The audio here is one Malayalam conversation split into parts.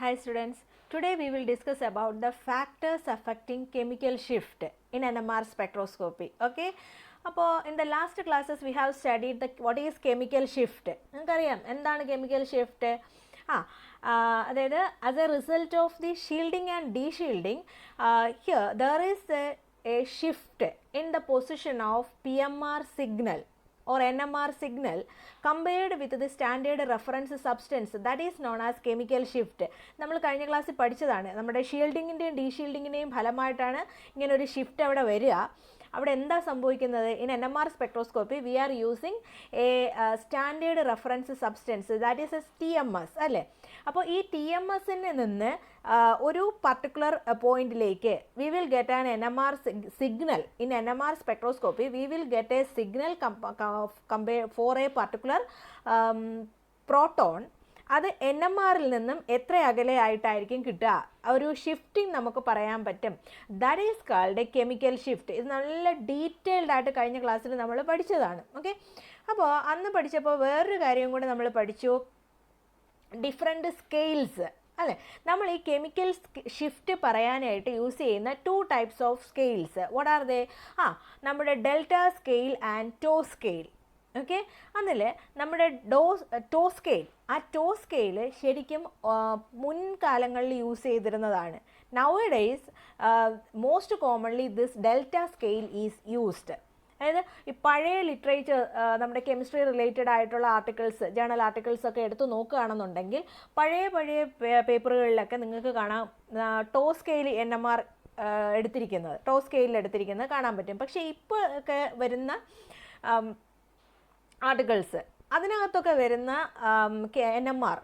Hi students, today we will discuss about the factors affecting chemical shift in NMR spectroscopy. Okay, in the last classes we have studied what is chemical shift. Endaanu chemical shift? As a result of the shielding and de-shielding, here there is a shift in the position of PMR signal or NMR signal compared with the standard reference substance, that is known as chemical shift. നമ്മൾ കഴിഞ്ഞ ക്ലാസ്സിൽ പഠിച്ചതാണ്. നമ്മുടെ ഷീൽഡിങ്ങിൻ്റെയും ഡീഷീൽഡിങ്ങിൻ്റെയും ഫലമായിട്ടാണ് ഇങ്ങനെ ഒരു ഷിഫ്റ്റ് അവിടെ വരിക. അവിടെ എന്താ സംഭവിക്കുന്നത്? In NMR spectroscopy we are using a standard reference substance, that is a TMS അല്ലേ. അപ്പോൾ ഈ TMSൽ നിന്ന് ഒരു പർട്ടിക്കുലർ പോയിന്റിലേക്ക് we will get an NMR signal. In NMR spectroscopy we will get a signal for a particular proton. അത് NMRൽ നിന്നും എത്ര അകലെയായിട്ടായിരിക്കും കിട്ടുക? ഒരു ഷിഫ്റ്റിംഗ് നമുക്ക് പറയാൻ പറ്റും. That is called A chemical shift. ഇത് നല്ല ഡീറ്റെയിൽഡ് ആയിട്ട് കഴിഞ്ഞ ക്ലാസ്സിൽ നമ്മൾ പഠിച്ചതാണ്. ഓക്കെ, അപ്പോൾ അന്ന് പഠിച്ചപ്പോൾ വേറൊരു കാര്യം കൂടെ നമ്മൾ പഠിച്ചു, ഡിഫറെൻറ്റ് സ്കെയിൽസ് അല്ലേ. നമ്മൾ ഈ കെമിക്കൽ ഷിഫ്റ്റ് പറയാനായിട്ട് യൂസ് ചെയ്യുന്ന 2 types of scales. What are they? നമ്മുടെ delta scale and tau scale. Okay, അതിൽ നമ്മുടെ ടോ സ്കെയിൽ, ആ ടോ സ്കെയിൽ ശരിക്കും മുൻകാലങ്ങളിൽ യൂസ് ചെയ്തിരുന്നതാണ്. Nowadays most commonly this delta scale is used. അതായത് ഈ പഴയ ലിറ്ററേച്ചർ, നമ്മുടെ കെമിസ്ട്രി റിലേറ്റഡ് ആയിട്ടുള്ള ആർട്ടിക്കിൾസ്, ജേണൽ ആർട്ടിക്കിൾസ് ഒക്കെ എടുത്ത് നോക്കുകയാണെന്നുണ്ടെങ്കിൽ പഴയ പേപ്പറുകളിലൊക്കെ നിങ്ങൾക്ക് കാണാം ടോ സ്കെയിൽ NMR എടുത്തിരിക്കുന്നത്, ടോ സ്കെയിലിൽ എടുത്തിരിക്കുന്നത് കാണാൻ പറ്റും. പക്ഷേ ഇപ്പോൾ ഒക്കെ വരുന്ന ആർട്ടിക്കിൾസ്, അതിനകത്തൊക്കെ വരുന്ന NMR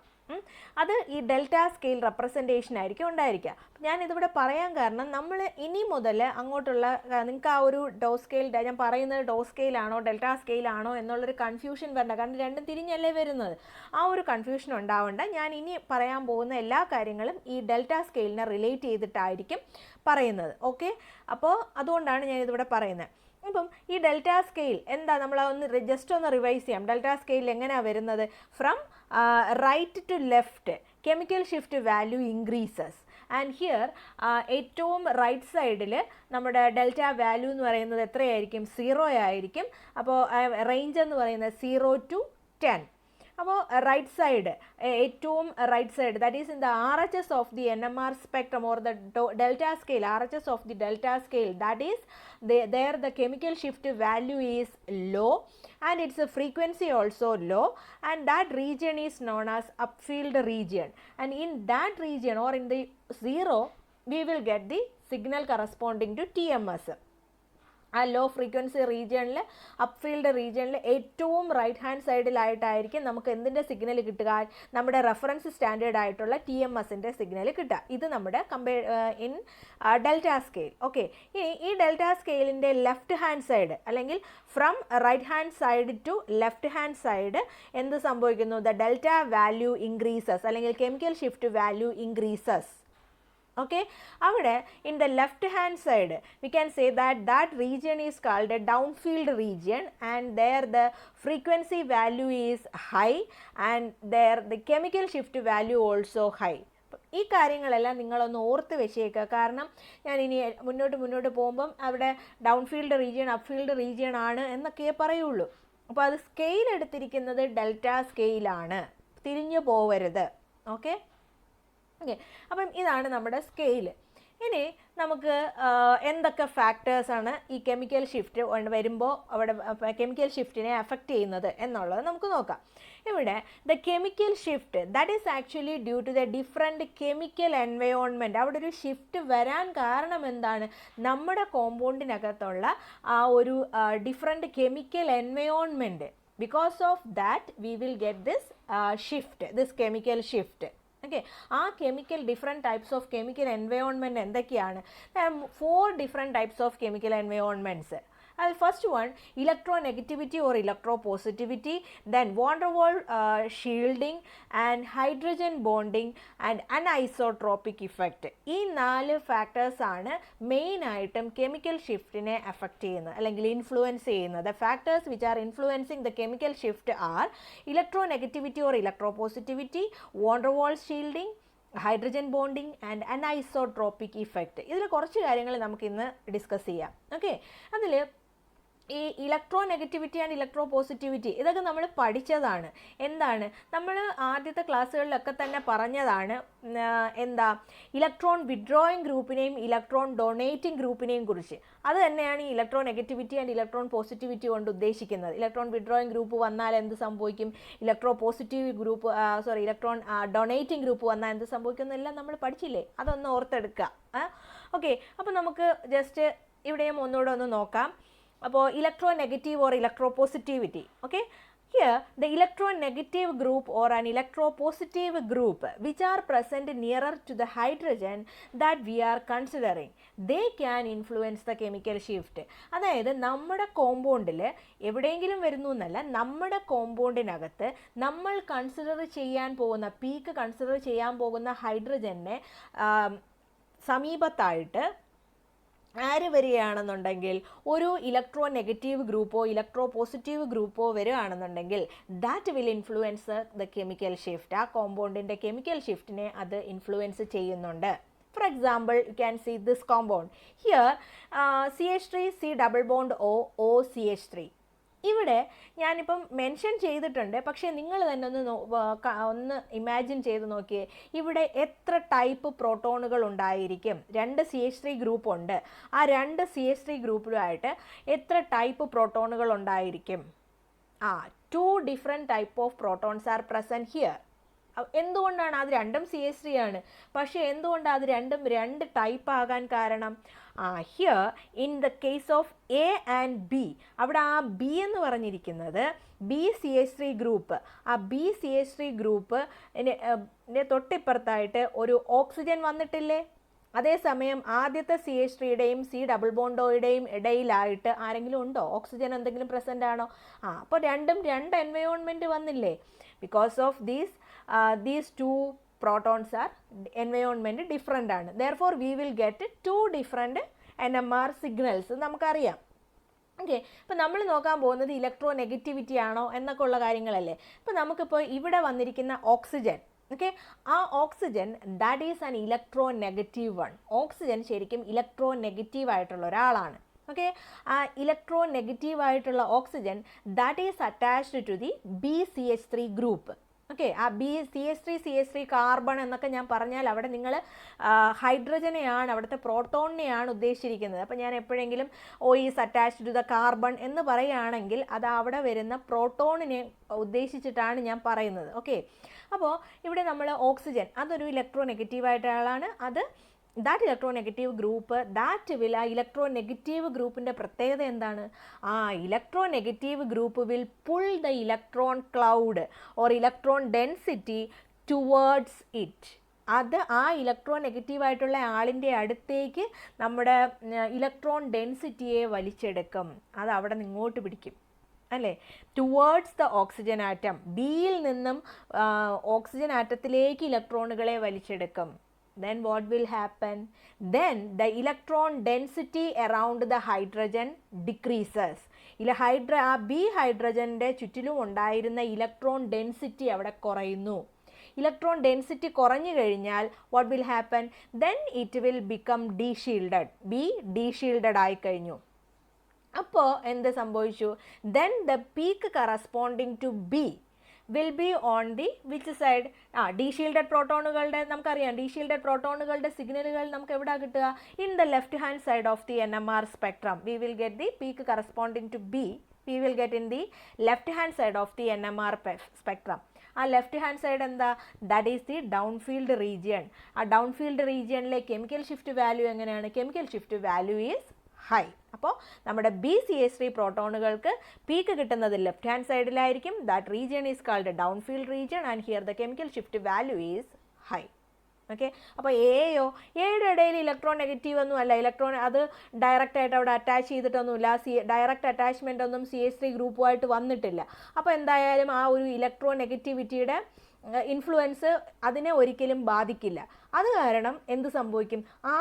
അത് ഈ ഡെൽറ്റ സ്കെയിൽ റെപ്രസെൻറ്റേഷൻ ആയിരിക്കും ഉണ്ടായിരിക്കുക. ഞാനിതിവിടെ പറയാൻ കാരണം നമ്മൾ ഇനി മുതൽ അങ്ങോട്ടുള്ള നിങ്ങൾക്ക് ആ ഒരു ഡോ സ്കെയിൽ, ഞാൻ പറയുന്നത് ഡോ സ്കെയിലാണോ ഡെൽറ്റ സ്കെയിലാണോ എന്നുള്ളൊരു കൺഫ്യൂഷൻ വരണ്ട. കാരണം രണ്ടും തിരിഞ്ഞല്ലേ വരുന്നത്. ആ ഒരു കൺഫ്യൂഷൻ ഉണ്ടാവണ്ട. ഞാൻ ഇനി പറയാൻ പോകുന്ന എല്ലാ കാര്യങ്ങളും ഈ ഡെൽറ്റ സ്കെയിലിനെ റിലേറ്റ് ചെയ്തിട്ടായിരിക്കും പറയുന്നത്. ഓക്കെ, അപ്പോൾ അതുകൊണ്ടാണ് ഞാനിതിവിടെ പറയുന്നത്. അപ്പം ഈ ഡെൽറ്റ സ്കെയിൽ എന്താ, നമ്മൾ ജസ്റ്റ് ഒന്ന് റിവൈസ് ചെയ്യാം. ഡെൽറ്റ സ്കെയിൽ എങ്ങനെയാണ് വരുന്നത്? From right to left chemical shift value increases. And here ഏറ്റവും റൈറ്റ് സൈഡിൽ നമ്മുടെ ഡെൽറ്റ വാല്യൂ എന്ന് പറയുന്നത് എത്രയായിരിക്കും? 0 ആയിരിക്കും. അപ്പോൾ റേഞ്ച് എന്ന് പറയുന്നത് 0 to 10. അപ്പോൾ റൈറ്റ് സൈഡ്, ഏറ്റവും right side, that is in the RHS of the NMR spectrum or the delta scale, RHS of the delta scale, that is there the chemical shift value is low and its frequency also low, and that region is known as upfield region, and in that region or in the 0 we will get the signal corresponding to TMS. ആ ലോ ഫ്രീക്വൻസി റീജിയണിൽ, അപ്ഫീൽഡ് റീജിയണിൽ ഏറ്റവും റൈറ്റ് ഹാൻഡ് സൈഡിലായിട്ടായിരിക്കും നമുക്ക് എന്തിൻ്റെ സിഗ്നൽ കിട്ടുക? നമ്മുടെ റെഫറൻസ് സ്റ്റാൻഡേർഡ് ആയിട്ടുള്ള TMSൻ്റെ സിഗ്നൽ കിട്ടുക. ഇത് നമ്മുടെ ഇൻ ഡെൽറ്റ സ്കെയിൽ. ഓക്കെ, ഇനി ഈ ഡെൽറ്റ സ്കെയിലിൻ്റെ ലെഫ്റ്റ് ഹാൻഡ് സൈഡ്, അല്ലെങ്കിൽ from right hand side to left hand side എന്ത് സംഭവിക്കുന്നു? ദ ഡെൽറ്റ വാല്യൂ ഇൻക്രീസസ്, അല്ലെങ്കിൽ chemical shift value increases. Okay, അവിടെ in the left hand side we can say that region is called a downfield region, and there the frequency value is high and there the chemical shift value also high. ഈ കാര്യങ്ങളെല്ലാം നിങ്ങളൊന്ന് ഓർത്ത് വെച്ചേക്കുക. കാരണം ഞാൻ ഇനി മുന്നോട്ട് പോകുമ്പം അവിടെ ഡൗൺഫീൽഡ് റീജിയൻ, അപ്ഫീൽഡ് റീജിയൻ ആണ് എന്നൊക്കെ പറയുള്ളൂ. അപ്പോൾ അത് സ്കെയിൽ എടുത്തിരിക്കുന്നത് ഡെൽറ്റ സ്കെയിലാണ്, തിരിഞ്ഞു പോവരുത്. ഓക്കെ, അപ്പം ഇതാണ് നമ്മുടെ സ്കെയിൽ. ഇനി നമുക്ക് എന്തൊക്കെ ഫാക്ടേഴ്സാണ് ഈ കെമിക്കൽ ഷിഫ്റ്റ് വരുമ്പോൾ അവിടെ കെമിക്കൽ ഷിഫ്റ്റിനെ അഫക്റ്റ് ചെയ്യുന്നത് എന്നുള്ളത് നമുക്ക് നോക്കാം. ഇവിടെ the chemical shift that is actually due to the different chemical environment. അവിടെ ഒരു ഷിഫ്റ്റ് വരാൻ കാരണം എന്താണ്? നമ്മുടെ കോമ്പൗണ്ടിനകത്തുള്ള ആ ഒരു different chemical environment. Because of that we will get this shift, this chemical shift. Okay, ആ chemical different types of chemical environment എന്തൊക്കെയാണ്? 4 different types of chemical environments. First one, electronegativity or electropositivity, then van der Waals shielding and hydrogen bonding and anisotropic effect. ഈ 4 ഫാക്ടേഴ്സ് ആണ് മെയിൻ ആയിട്ടും കെമിക്കൽ ഷിഫ്റ്റിനെ അഫക്റ്റ് ചെയ്യുന്നത് അല്ലെങ്കിൽ ഇൻഫ്ലുവൻസ് ചെയ്യുന്നത്. The factors which are influencing the chemical shift are electronegativity or electropositivity, van der Waals shielding, hydrogen bonding and anisotropic effect. ഇതിൽ കുറച്ച് കാര്യങ്ങൾ നമുക്കിന്ന് ഡിസ്കസ് ചെയ്യാം. ഓക്കെ, അതിൽ ഈ ഇലക്ട്രോനെഗറ്റിവിറ്റി ആൻഡ് ഇലക്ട്രോപോസിറ്റിവിറ്റി ഇതൊക്കെ നമ്മൾ പഠിച്ചതാണ്. എന്താണ്, നമ്മൾ ആദ്യത്തെ ക്ലാസ്സുകളിലൊക്കെ തന്നെ പറഞ്ഞതാണ്. എന്താ, ഇലക്ട്രോൺ വിഡ്രോയിങ് ഗ്രൂപ്പിനെയും ഇലക്ട്രോൺ ഡൊണേറ്റിംഗ് ഗ്രൂപ്പിനെയും കുറിച്ച്. അത് തന്നെയാണ് ഈ ഇലക്ട്രോനെഗറ്റിവിറ്റി ആൻഡ് ഇലക്ട്രോൺ പോസിറ്റിവിറ്റി കൊണ്ട് ഉദ്ദേശിക്കുന്നത്. ഇലക്ട്രോൺ വിഡ്രോയിങ് ഗ്രൂപ്പ് വന്നാൽ എന്ത് സംഭവിക്കും, ഇലക്ട്രോപോസിറ്റീവ് ഗ്രൂപ്പ് ഇലക്ട്രോൺ ഡൊണേറ്റിംഗ് ഗ്രൂപ്പ് വന്നാൽ എന്ത് സംഭവിക്കുമെന്നെല്ലാം നമ്മൾ പഠിച്ചില്ലേ, അതൊന്ന് ഓർത്തെടുക്കുക. ഓക്കെ, അപ്പോൾ നമുക്ക് ജസ്റ്റ് ഇവിടെയും ഒന്നുകൂടെ ഒന്ന് നോക്കാം. അപ്പോൾ electronegative or electropositivity. Okay, here the electronegative group or an electropositive group which are present nearer to the hydrogen that we are considering, they can influence the chemical shift. അതായത് നമ്മുടെ കോമ്പൗണ്ടിൽ എവിടെയെങ്കിലും വരുന്നു എന്നല്ല, നമ്മുടെ കോമ്പൗണ്ടിനകത്ത് നമ്മൾ കൺസിഡർ ചെയ്യാൻ പോകുന്ന പീക്ക് കൺസിഡർ ചെയ്യാൻ പോകുന്ന ഹൈഡ്രജനെ സമീപത്തായിട്ട് ആര് വരികയാണെന്നുണ്ടെങ്കിൽ ഒരു ഇലക്ട്രോ നെഗറ്റീവ് ഗ്രൂപ്പോ ഇലക്ട്രോ പോസിറ്റീവ് ഗ്രൂപ്പോ വരികയാണെന്നുണ്ടെങ്കിൽ that will influence the chemical shift. ആ കോമ്പൗണ്ടിൻ്റെ കെമിക്കൽ ഷിഫ്റ്റിനെ അത് ഇൻഫ്ലുവൻസ് ചെയ്യുന്നുണ്ട്. For example, you can see this compound here, CH3 C double bond O O CH3. ഇവിടെ ഞാനിപ്പം മെൻഷൻ ചെയ്തിട്ടുണ്ട്, പക്ഷേ നിങ്ങൾ തന്നെ ഒന്ന് ഇമാജിൻ ചെയ്ത് നോക്കിയേ, ഇവിടെ എത്ര ടൈപ്പ് പ്രോട്ടോണുകൾ ഉണ്ടായിരിക്കും. 2 CH3 ഗ്രൂപ്പ് ഉണ്ട്. ആ 2 CH3 ഗ്രൂപ്പിലുമായിട്ട് എത്ര ടൈപ്പ് പ്രോട്ടോണുകൾ ഉണ്ടായിരിക്കും? 2 different type of protons are present here. എന്തുകൊണ്ടാണ്? അത് രണ്ടും CH3 ആണ്, പക്ഷേ എന്തുകൊണ്ടാണ് അത് രണ്ടും 2 ടൈപ്പ് ആകാൻ കാരണം? Here in the case of A and B, അവിടെ ആ B എന്ന് പറഞ്ഞിരിക്കുന്നത് BCH3 ഗ്രൂപ്പ്. ആ BCH3 ഗ്രൂപ്പ് തൊട്ടിപ്പുറത്തായിട്ട് ഒരു ഓക്സിജൻ വന്നിട്ടില്ലേ? അതേസമയം ആദ്യത്തെ CH3യുടെയും C ഡബിൾ ബോണ്ടോയുടെയും ഇടയിലായിട്ട് ആരെങ്കിലും ഉണ്ടോ? ഓക്സിജൻ എന്തെങ്കിലും പ്രസൻ്റ് ആണോ? അപ്പോൾ രണ്ടും 2 എൻവയോൺമെൻറ്റ് വന്നില്ലേ? Because of these two protons are environment different ആണ്. therefore we will get 2 different NMR signals. നമുക്കറിയാം. ഓക്കെ, അപ്പോൾ നമ്മൾ നോക്കാൻ പോകുന്നത് ഇലക്ട്രോ നെഗറ്റിവിറ്റി ആണോ എന്നൊക്കെ ഉള്ള കാര്യങ്ങളല്ലേ. അപ്പോൾ നമുക്കിപ്പോൾ ഇവിടെ വന്നിരിക്കുന്ന ഓക്സിജൻ, ഓക്കെ, ആ oxygen that is an electronegative one. Oxygen ശരിക്കും ഇലക്ട്രോ നെഗറ്റീവ് ആയിട്ടുള്ള ഒരാളാണ്. ഓക്കെ, ആ ഇലക്ട്രോ നെഗറ്റീവ് ആയിട്ടുള്ള oxygen that is attached to the BCH3 group. Okay, ആ CH3 കാർബൺ എന്നൊക്കെ ഞാൻ പറഞ്ഞാൽ അവിടെ നിങ്ങൾ ഹൈഡ്രജനെയാണ്, അവിടുത്തെ പ്രോട്ടോണിനെയാണ് ഉദ്ദേശിച്ചിരിക്കുന്നത്. അപ്പോൾ ഞാൻ എപ്പോഴെങ്കിലും is attached to the carbon എന്ന് പറയുകയാണെങ്കിൽ അത് അവിടെ വരുന്ന പ്രോട്ടോണിനെ ഉദ്ദേശിച്ചിട്ടാണ് ഞാൻ പറയുന്നത്. ഓക്കെ, അപ്പോൾ ഇവിടെ നമ്മൾ ഓക്സിജൻ അതൊരു ഇലക്ട്രോ നെഗറ്റീവായിട്ട് ആളാണ്. അത് that electronegative group that will, ആ ഇലക്ട്രോനെഗറ്റീവ് ഗ്രൂപ്പിൻ്റെ പ്രത്യേകത എന്താണ്? ആ electronegative group will pull the electron cloud or electron density towards it. അത് ആ ഇലക്ട്രോ നെഗറ്റീവായിട്ടുള്ള ആളിൻ്റെ അടുത്തേക്ക് നമ്മുടെ ഇലക്ട്രോൺ ഡെൻസിറ്റിയെ വലിച്ചെടുക്കും. അത് അവിടെ നിന്ന് ഇങ്ങോട്ട് പിടിക്കും അല്ലേ, ടുവേർഡ്സ് ദ ഓക്സിജൻ ആറ്റം. ബിയിൽ നിന്നും ഓക്സിജൻ ആറ്റത്തിലേക്ക് ഇലക്ട്രോണുകളെ വലിച്ചെടുക്കും. Then what will happen? Then the electron density around the hydrogen decreases. ആ ബി ഹൈഡ്രജൻ്റെ ചുറ്റിലും ഉണ്ടായിരുന്ന ഇലക്ട്രോൺ ഡെൻസിറ്റി അവിടെ കുറയുന്നു. ഇലക്ട്രോൺ ഡെൻസിറ്റി കുറഞ്ഞു കഴിഞ്ഞാൽ what will happen? Then it will become de-shielded. B de-shielded ആയി കഴിഞ്ഞു. അപ്പോൾ എന്ത് സംഭവിച്ചു? Then the peak corresponding to B will be on the which side? ഡീഷീൽഡഡ് പ്രോട്ടോണുകളുടെ നമുക്കറിയാം, ഡീഷീൽഡഡ് പ്രോട്ടോണുകളുടെ സിഗ്നലുകൾ നമുക്ക് എവിടെ കിട്ടുക? In the left hand side of the NMR spectrum. We will get the peak corresponding to B. We will get in the left hand side of the NMR spectrum. ആ ലെഫ്റ്റ് ഹാൻഡ് സൈഡ് എന്താ? That is the down field region. ആ ഡൗൺ ഫീൽഡ് റീജിയനിലെ കെമിക്കൽ ഷിഫ്റ്റ് വാല്യൂ എങ്ങനെയാണ്? Chemical shift value is high. അപ്പോൾ നമ്മുടെ BCH3 പ്രോട്ടോണുകൾക്ക് പീക്ക് കിട്ടുന്നത് ലെഫ്റ്റ് ഹാൻഡ് സൈഡിലായിരിക്കും. That region is called down field region and here the chemical shift value is high. Okay, അപ്പോൾ എയുടെ ഇടയിൽ ഇലക്ട്രോൺ നെഗറ്റീവ് ഒന്നും അല്ല, ഇലക്ട്രോൺ അത് ഡയറക്റ്റ് ആയിട്ട് അവിടെ അറ്റാച്ച് ചെയ്തിട്ടൊന്നുമില്ല. ഡയറക്റ്റ് അറ്റാച്ച്മെൻ്റ് ഒന്നും CH3 ഗ്രൂപ്പുമായിട്ട് വന്നിട്ടില്ല. അപ്പോൾ എന്തായാലും ആ ഒരു ഇലക്ട്രോ നെഗറ്റിവിറ്റിയുടെ ഇൻഫ്ലുവൻസ് അതിനെ ഒരിക്കലും ബാധിക്കില്ല. അത് കാരണം എന്ത് സംഭവിക്കും? ആ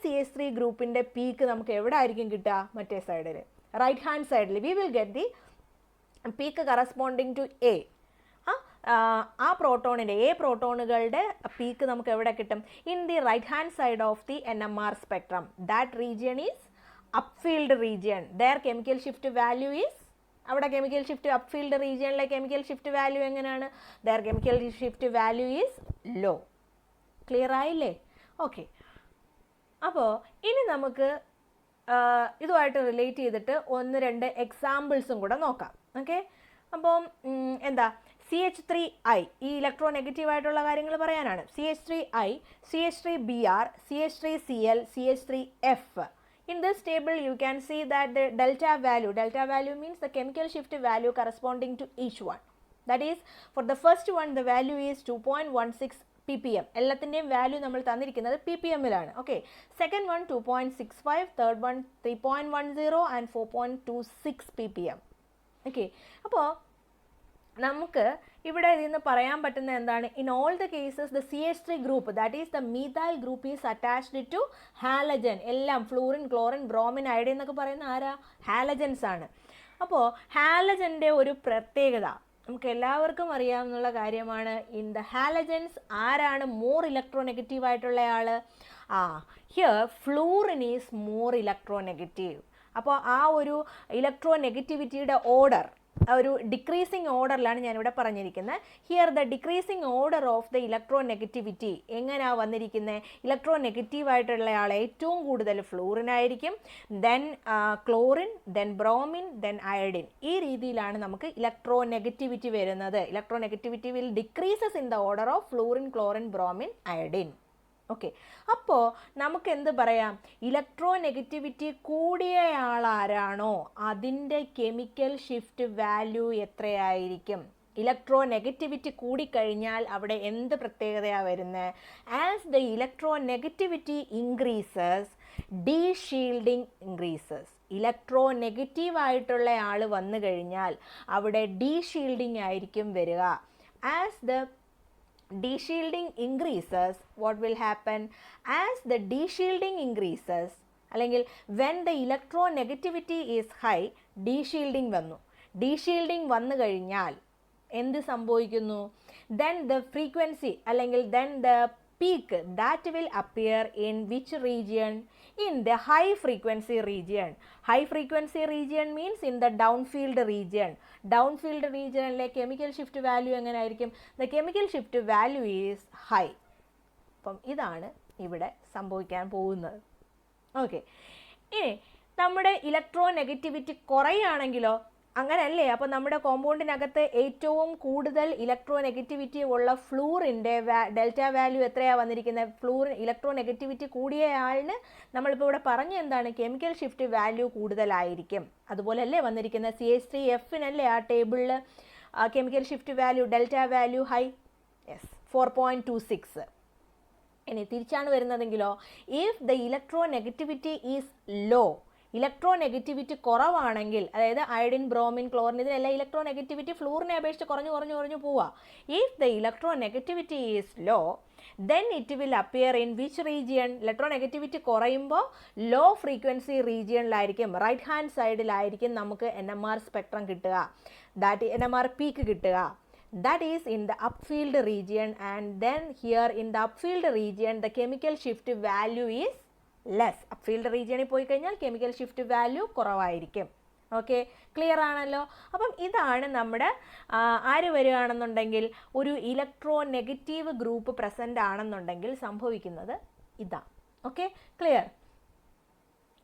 CH3 ഗ്രൂപ്പിൻ്റെ പീക്ക് നമുക്ക് എവിടെ ആയിരിക്കും കിട്ടുക? മറ്റേ സൈഡിൽ, റൈറ്റ് ഹാൻഡ് സൈഡിൽ. We will get the peak corresponding to A. ആ പ്രോട്ടോണിൻ്റെ പ്രോട്ടോണുകളുടെ പീക്ക് നമുക്ക് എവിടെ കിട്ടും? In the right hand side of the NMR spectrum. That region is upfield region. There chemical shift value is, അവിടെ കെമിക്കൽ ഷിഫ്റ്റ് അപ്ഫീൽഡ് റീജിയനിലെ കെമിക്കൽ ഷിഫ്റ്റ് വാല്യൂ എങ്ങനെയാണ്? There chemical shift value is low. Clear ആയില്ലേ? ഓക്കെ. അപ്പോൾ ഇനി നമുക്ക് ഇതുമായിട്ട് റിലേറ്റ് ചെയ്തിട്ട് 1-2 എക്സാമ്പിൾസും കൂടെ നോക്കാം. ഓക്കെ. അപ്പം എന്താ CH3I, ഈ ഇലക്ട്രോ നെഗറ്റീവ് ആയിട്ടുള്ള കാര്യങ്ങൾ പറയാനാണ്. CH3I, CH3Br, CH3Cl, CH3F. In this table you can see that the delta value means the chemical shift value corresponding to each one. That is, for the first one the value is 2.16 ppm. എല്ലാത്തിൻ്റെയും വാല്യൂ നമ്മൾ തന്നിരിക്കുന്നത് ppmലാണ്. Okay. Second one 2.65, third one 3.10 and 4.26 ppm. Okay. അപ്പോൾ നമുക്ക് ഇവിടെ ഇതിൽ നിന്ന് പറയാൻ പറ്റുന്ന എന്താണ്? In all the cases the CH3 group, that is the methyl group, is attached to halogen. എല്ലാം ഫ്ലൂറിൻ, ക്ലോറിൻ, ബ്രോമിൻ, അയഡിൻ എന്നൊക്കെ പറയുന്ന ആരാ? ഹാലജൻസ് ആണ്. അപ്പോൾ ഹാലജൻ്റെ ഒരു പ്രത്യേകത നമുക്ക് എല്ലാവർക്കും അറിയാവുന്ന കാര്യമാണ്. ഇൻ ദ ഹാലജൻസ് ആരാണ് മോർ ഇലക്ട്രോനെഗറ്റീവ് ആയിട്ടുള്ള ആൾ? Here fluorine is more electronegative. അപ്പോൾ ആ ഒരു ഇലക്ട്രോനെഗറ്റിവിറ്റിയുടെ ഓർഡർ ഒരു ഡിക്രീസിങ് ഓർഡറിലാണ് ഞാനിവിടെ പറഞ്ഞിരിക്കുന്നത്. Here the decreasing order of the electronegativity എങ്ങനെയാണ് വന്നിരിക്കുന്നത്? ഇലക്ട്രോനെഗറ്റീവ് ആയിട്ടുള്ള ആൾ ഏറ്റവും കൂടുതൽ ഫ്ലൂറിൻ ആയിരിക്കും, then chlorine, then bromine, then iodine. ഈ രീതിയിലാണ് നമുക്ക് ഇലക്ട്രോനെഗറ്റിവിറ്റി വരുന്നത്. Electronegativity will decreases in the order of fluorine, chlorine, bromine, iodine. Okay. അപ്പോൾ നമുക്ക് എന്ത് പറയാം? ഇലക്ട്രോനെഗറ്റിവിറ്റി കൂടിയ ആളാരാണോ അതിൻ്റെ കെമിക്കൽ ഷിഫ്റ്റ് വാല്യൂ എത്രയായിരിക്കും? ഇലക്ട്രോനെഗറ്റിവിറ്റി കൂടിക്കഴിഞ്ഞാൽ അവിടെ എന്ത് പ്രത്യേകതയാണ് വരുന്നത്? As the electronegativity increases, deshielding increases. Electronegative ആയിട്ടുള്ള ആൾ വന്നു കഴിഞ്ഞാൽ അവിടെ ഡീഷീൽഡിങ് ആയിരിക്കും വരിക. As the deshielding increases, what will happen? As the deshielding increases, അല്ലെങ്കിൽ when the electronegativity is high, deshielding വന്നു. ഡീഷീൽഡിങ് വന്നു കഴിഞ്ഞാൽ എന്ത് സംഭവിക്കുന്നു? then the frequency അല്ലെങ്കിൽ then the peak that will appear in which region? In the high frequency region. High frequency region means in the downfield region. Downfield regionിലെ chemical shift value എങ്ങനെ ആയിരിക്കും? The chemical shift value is high. അപ്പം ഇതാണ് ഇവിടെ സംഭവിക്കാൻ പോകുന്നത്. ഓക്കെ. ഇനി നമ്മുടെ ഇലക്ട്രോനെഗറ്റിവിറ്റി കുറയുകയാണെങ്കിലോ? അങ്ങനെയല്ലേ? അപ്പോൾ നമ്മുടെ കോമ്പൗണ്ടിനകത്ത് ഏറ്റവും കൂടുതൽ ഇലക്ട്രോനെഗറ്റിവിറ്റി ഉള്ള ഫ്ലൂറിൻ്റെ ഡെൽറ്റ വാല്യൂ എത്രയാണ് വന്നിരിക്കുന്നത്? ഫ്ലൂറിൻ ഇലക്ട്രോനെഗറ്റിവിറ്റി കൂടിയ ആളിന് നമ്മളിപ്പോൾ ഇവിടെ പറഞ്ഞ എന്താണ്? കെമിക്കൽ ഷിഫ്റ്റ് വാല്യൂ കൂടുതലായിരിക്കും. അതുപോലല്ലേ വന്നിരിക്കുന്നത് CH3Fനല്ലേ ആ ടേബിളിൽ chemical shift value delta value high? Yes, 4.26. ഇനി തിരിച്ചാണ് വരുന്നതെങ്കിലോ? If the electronegativity is low, electronegativity കുറവാണെങ്കിൽ, അതായത് അയഡിൻ, ബ്രോമിൻ, ക്ലോറിൻ ഇതിനെല്ലാം ഇലക്ട്രോനെഗറ്റിവിറ്റി ഫ്ലൂറിനെ അപേക്ഷിച്ച് കുറഞ്ഞു പോവുക. If the electronegativity is low, then it will appear in which region? Electronegativity കുറയുമ്പോൾ ലോ ഫ്രീക്വൻസി റീജിയണിലായിരിക്കും, റൈറ്റ് ഹാൻഡ് സൈഡിലായിരിക്കും നമുക്ക് NMR സ്പെക്ട്രം കിട്ടുക, ദാറ്റ് NMR പീക്ക് കിട്ടുക. That is in the upfield region, and then here in the upfield region the chemical shift value is less. അപ്ഫീൽഡ് റീജിയണിൽ പോയി കഴിഞ്ഞാൽ കെമിക്കൽ ഷിഫ്റ്റ് വാല്യൂ കുറവായിരിക്കും. ഓക്കെ, ക്ലിയർ ആണല്ലോ? അപ്പം ഇതാണ് നമ്മുടെ ആര് വരികയാണെന്നുണ്ടെങ്കിൽ ഒരു ഇലക്ട്രോ നെഗറ്റീവ് ഗ്രൂപ്പ് പ്രസൻ്റ് ആണെന്നുണ്ടെങ്കിൽ സംഭവിക്കുന്നത് ഇതാ. Okay, clear?